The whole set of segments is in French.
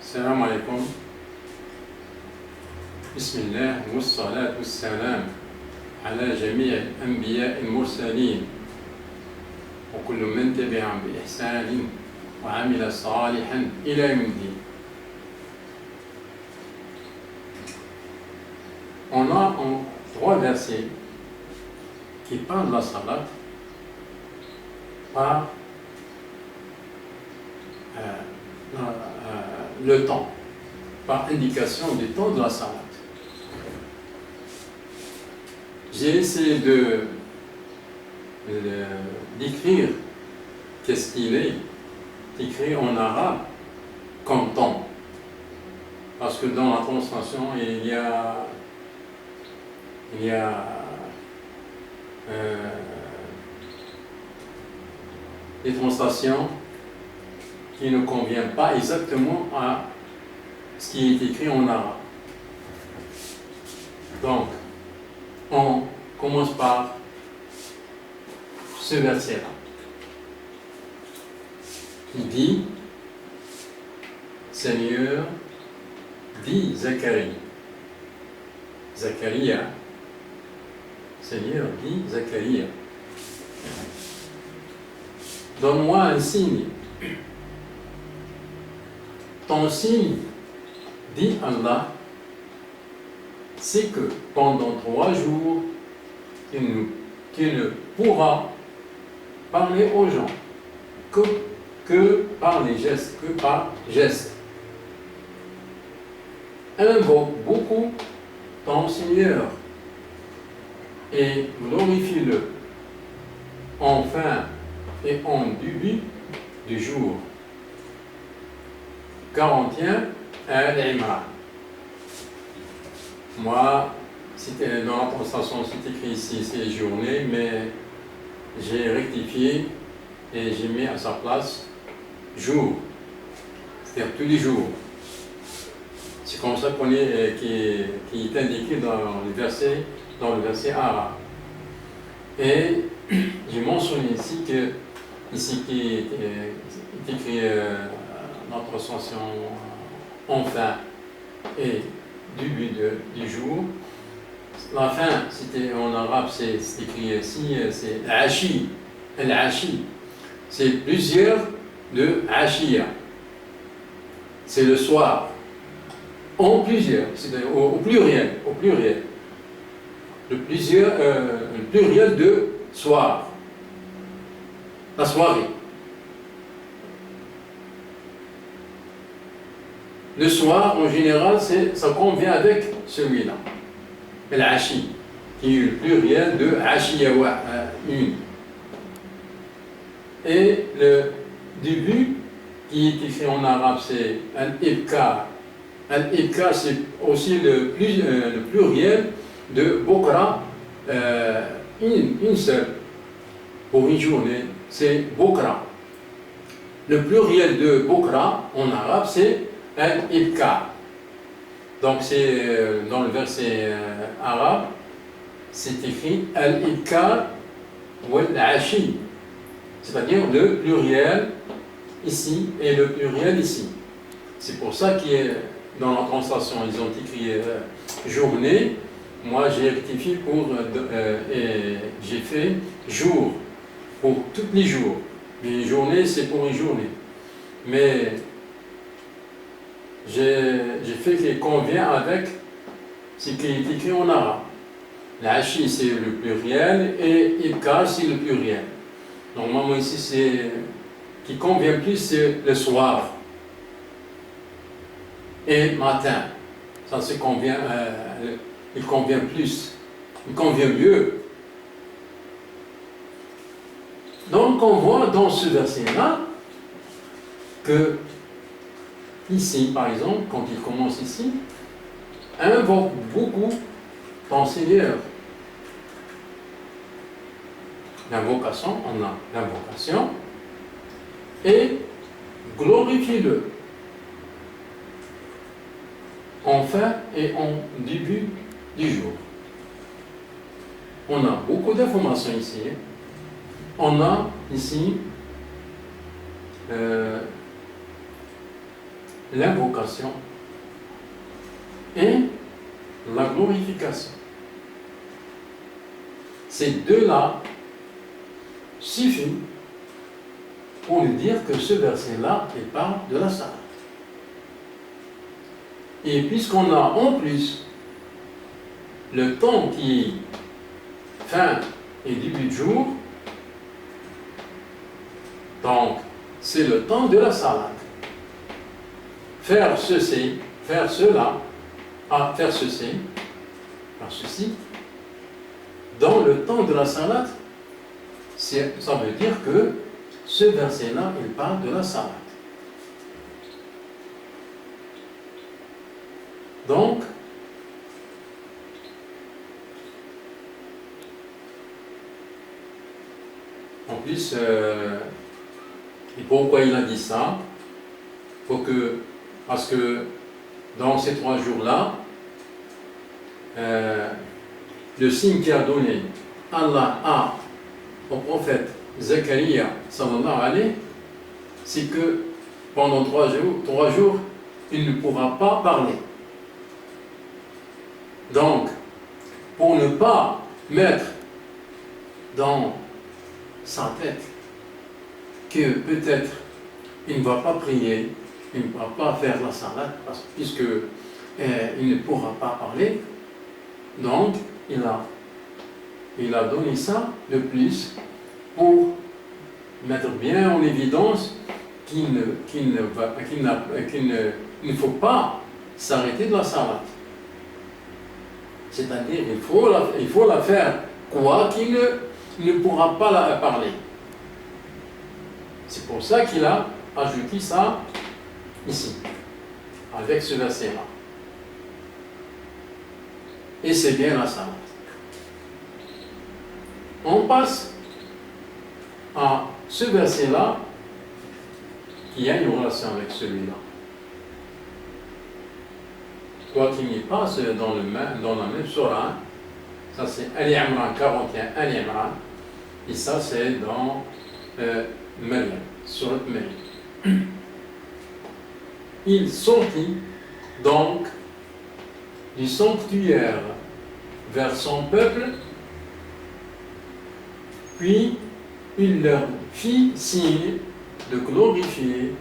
السلام عليكم. بسم الله والصلاة والسلام على جميع الأنبياء المرسلين وكل من تبعهم بإحسان وعمل صالحا إلى يوم الدين. On a trois versets qui parlent de la salat par le temps, par indication du temps de la salat. J'ai essayé d'écrire qu'est-ce qu'il est écrit en arabe comme temps. Parce que dans la translation, il y a des translations qui ne conviennent pas exactement à ce qui est écrit en arabe. Donc, on commence par ce verset-là. Il dit, Seigneur, dit Zacharie. Zacharia. Seigneur, dit Zacharia. Donne-moi un signe. Ton signe, dit Allah, c'est que pendant 3 jours, qu'il ne pourra parler aux gens que par les gestes, que par gestes. Invoque beaucoup ton Seigneur et glorifie-le en fin et en début du jour. 41 Al-Imran. Moi, dans la translation, c'est écrit ici, c'est journée, mais j'ai rectifié et j'ai mis à sa place jour, c'est-à-dire tous les jours. C'est comme ça qu'on est, qui est indiqué dans le verset arabe. Et j'ai mentionné ici qui est écrit notre translation enfin et début du jour. La fin, c'était en arabe, c'est écrit ici, c'est Ashi. Al-Ashi. C'est plusieurs de Ashiya. C'est le soir. En plusieurs, c'est-à-dire au pluriel. Le pluriel de soir. La soirée. Le soir, en général, ça convient avec celui-là. Al-Ashi, qui est le pluriel de Ashiya, une. Et le début, qui est écrit en arabe, c'est Al-Ibkar. Al-Ibkar, c'est aussi le pluriel de Bokra, une seule. Pour une journée, c'est Bokra. Le pluriel de Bokra, en arabe, c'est Al-Ibkar. Donc, c'est dans le verset arabe, c'est écrit Al-Ibkar ou Al-Ashi. C'est-à-dire le pluriel ici et le pluriel ici. C'est pour ça que dans la translation, ils ont écrit journée. Moi, j'ai rectifié et j'ai fait jour pour tous les jours. Une journée, c'est pour une journée. Mais j'ai fait qu'il convient avec ce qui est écrit en arabe. L'Ashi, c'est le pluriel et Ibkar, c'est le pluriel. Normalement, ici, c'est qui convient plus, c'est le soir et matin. Ça se convient, il convient plus, il convient mieux. Donc, on voit dans ce verset-là que ici, par exemple, quand il commence ici, invoque beaucoup ton Seigneur. L'invocation, on a l'invocation et glorifie-le en fin et en début du jour. On a beaucoup d'informations ici. On a ici l'invocation et la glorification. Ces deux-là suffisent pour nous dire que ce verset-là, il parle de la salat. Et puisqu'on a en plus le temps qui est fin et début de jour, donc c'est le temps de la salat. Faire ceci, faire cela, faire ceci, dans le temps de la salat, ça veut dire que ce verset-là, il parle de la salat. Donc, en plus, et pourquoi il a dit ça? Parce que dans ces 3 jours-là, le signe qui a donné Allah au prophète Zacharia, sallallahu alayhi, c'est que pendant 3 jours, il ne pourra pas parler. Donc, pour ne pas mettre dans sa tête que peut-être il ne va pas prier, il ne va pas faire la salat, puisque il ne pourra pas parler, donc il a donné ça de plus pour mettre bien en évidence qu'il ne faut pas s'arrêter de la salat. C'est-à-dire il faut la faire, quoi qu'il ne pourra pas la parler. C'est pour ça qu'il a ajouté ça ici, avec ce verset-là. Et c'est bien la salat. On passe à ce verset-là qui a une relation avec celui-là. Quoi qu'il n'y passe dans la même surah, ça c'est Ali Imran 41, Ali Imran, et ça c'est dans Maryam, surat Maryam. Il sortit donc du sanctuaire vers son peuple, puis il leur fit signe de glorifier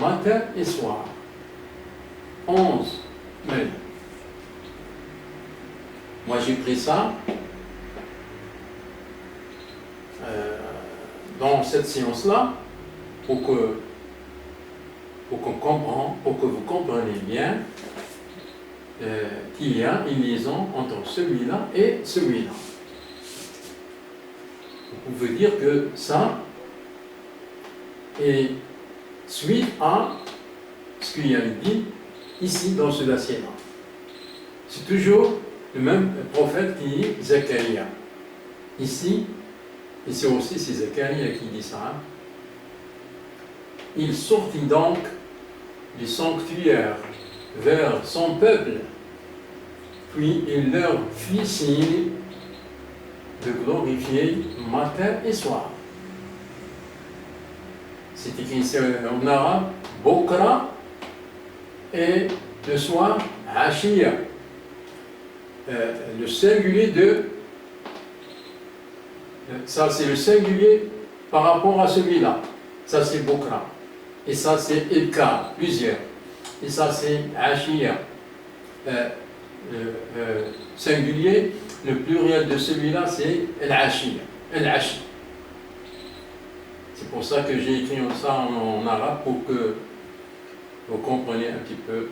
matin et soir. 11. Mais moi j'ai pris ça dans cette séance-là pour que vous compreniez bien qu'il y a une liaison entre celui-là et celui-là. Vous pouvez dire que ça est suite à ce qu'il y a dit ici dans ce verset-là. C'est toujours le même prophète qui est Zacharia. Ici aussi c'est Zacharia qui dit ça. Il sortit donc du sanctuaire vers son peuple, puis il leur fit signe de glorifier matin et soir. C'est écrit en arabe, Bokra, et le soir, Ashiya. Le singulier ça c'est le singulier par rapport à celui-là. Ça c'est Bokra. Et ça c'est Ibkar, plusieurs. Et ça c'est Ashiya. Singulier, le pluriel de celui-là c'est Al-Ashiya. Al-Ashi. C'est pour ça que j'ai écrit ça en arabe pour que vous compreniez un petit peu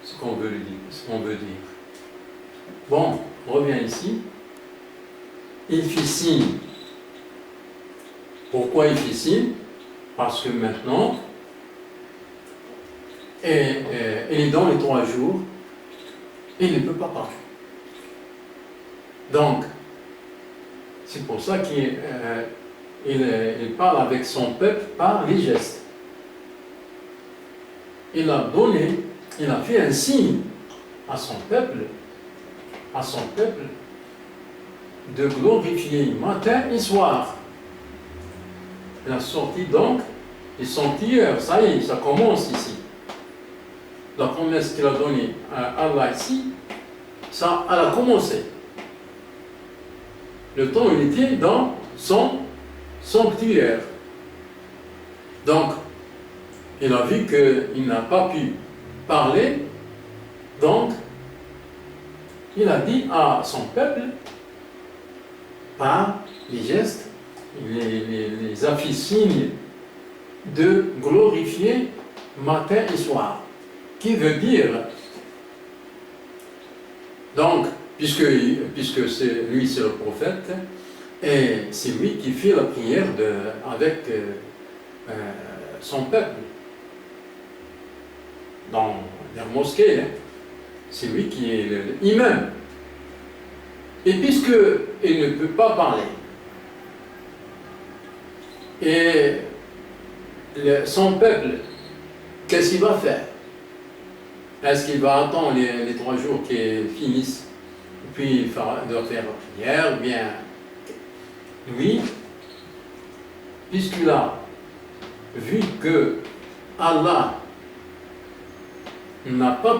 ce qu'on veut dire. Bon, on revient ici. Il fit signe. Pourquoi il fit signe? Parce que maintenant, il est dans les 3 jours et il ne peut pas parler. Donc, c'est pour ça qu'il parle avec son peuple par les gestes. Il a fait un signe à son peuple de glorifier matin et soir. Il a sorti donc ils sont tueurs, ça y est, ça commence ici. La promesse qu'il a donnée à Allah ici, ça, elle a commencé. Le temps, il était dans son sanctuaire. Donc, il a vu qu'il n'a pas pu parler, donc, il a dit à son peuple, par les gestes, les affiches de glorifier matin et soir. Qui veut dire, donc, puisque lui c'est le prophète, et c'est lui qui fait la prière avec son peuple dans la mosquée, hein. C'est lui qui est l'imam. Et puisqu'il ne peut pas parler, et son peuple, qu'est-ce qu'il va faire? Est-ce qu'il va attendre les 3 jours qu'ils finissent, puis il doit faire la prière? Bien, lui, puisqu'il a vu que Allah ne l'a pas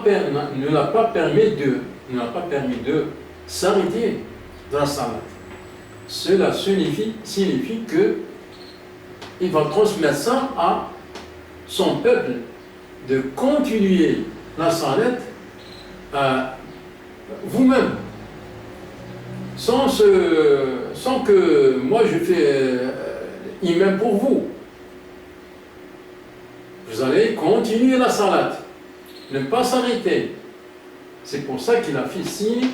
permis de s'arrêter dans la salat, cela signifie qu'il va transmettre ça à son peuple, de continuer la salat vous-même, sans que moi je fais imam pour vous. Vous allez continuer la salat, ne pas s'arrêter. C'est pour ça qu'il a fait signe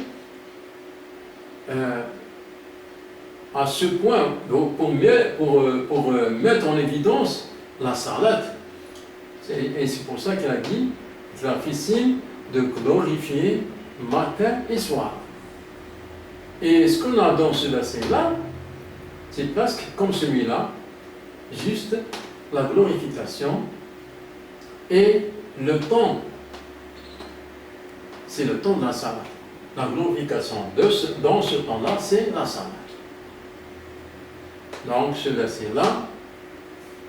à ce point pour mettre en évidence la salat. Et c'est pour ça qu'il a dit, qu'il a fait signe de glorifier matin et soir. Et ce qu'on a dans ce verset-là, c'est presque comme celui-là, juste la glorification et le temps. C'est le temps de la salat. La glorification dans ce temps-là, c'est la salat. Donc ce verset-là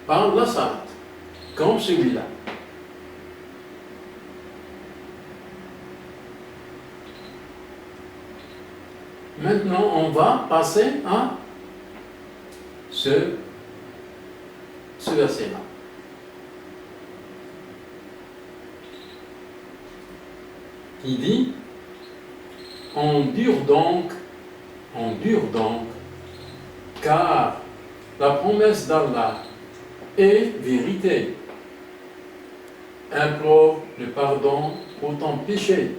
parle de la salat, comme celui-là. Maintenant, on va passer à ce verset-là. Il dit, endure donc, car la promesse d'Allah est vérité. Implore le pardon pour ton péché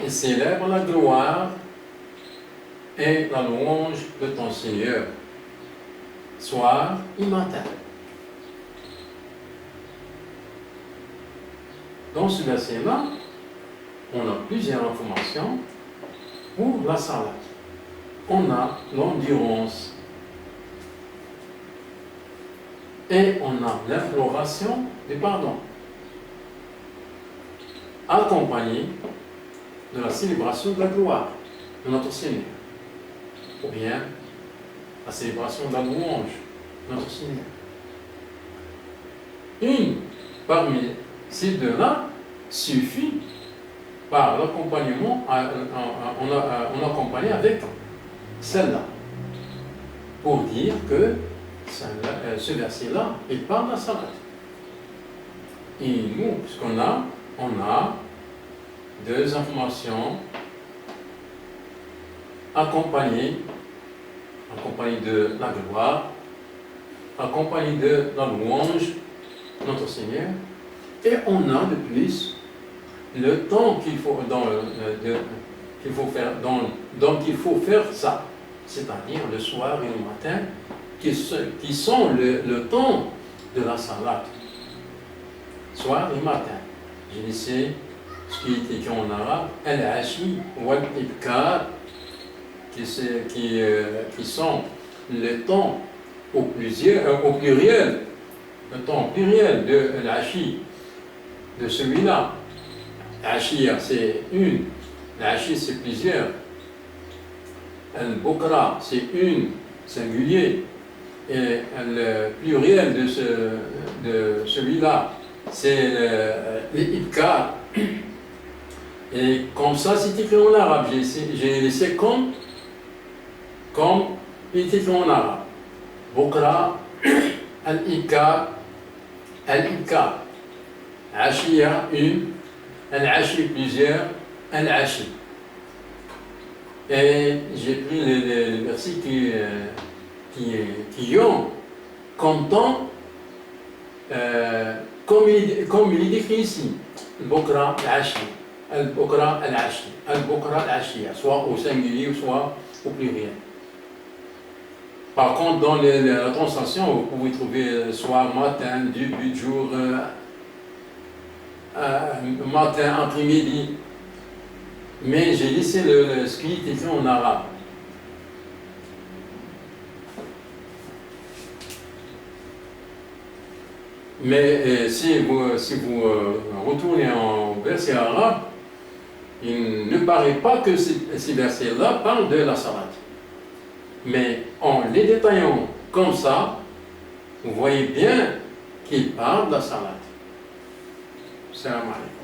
et célèbre la gloire et la louange de ton Seigneur, soir et matin. Dans ce verset-là, on a plusieurs informations pour la salat. On a l'endurance et on a l'imploration du pardon, accompagnée de la célébration de la gloire de notre Seigneur, ou bien la célébration de la louange de notre Seigneur. Une parmi ces deux-là suffit par l'accompagnement, on accompagne avec celle-là, pour dire que ce verset-là, il parle de la salat. Et nous, ce qu'on a, on a deux informations accompagnées de la gloire, accompagnées de la louange de notre Seigneur, et on a de plus le temps qu'il faut faire, donc il faut faire ça, c'est-à-dire le soir et le matin, qui sont le temps de la salat, soir et matin. Je sais ce qui est écrit en arabe, al-ashi wal-ibkar, qui sont le temps au pluriel, le temps pluriel de l'ashi, de celui-là. L'ashia, c'est une, l'ashi, c'est plusieurs. Al-bukra, c'est une, singulier. et le pluriel de celui-là, c'est l'ibkar. Et comme ça, c'est écrit en arabe. J'ai laissé comme il est écrit en arabe. Bukra, al-ibkar, al-ibkar. Ashia, une, al-ashi, plusieurs, al-ashi. Et j'ai pris les versets qui ont comme temps, comme il est décrit ici, al-bukra, al-ashi, al-bukra, al-ashi, al-bukra, al-ashia, soit au singulier, soit au pluriel. Par contre, dans la translation, vous pouvez trouver soir, matin, début de jour, matin, après-midi. Mais j'ai laissé ce qui est écrit en arabe. Mais si vous retournez en verset arabe, il ne paraît pas que ces versets-là parlent de la salat. Mais en les détaillant comme ça, vous voyez bien qu'il parle de la salat. Salam alaikum.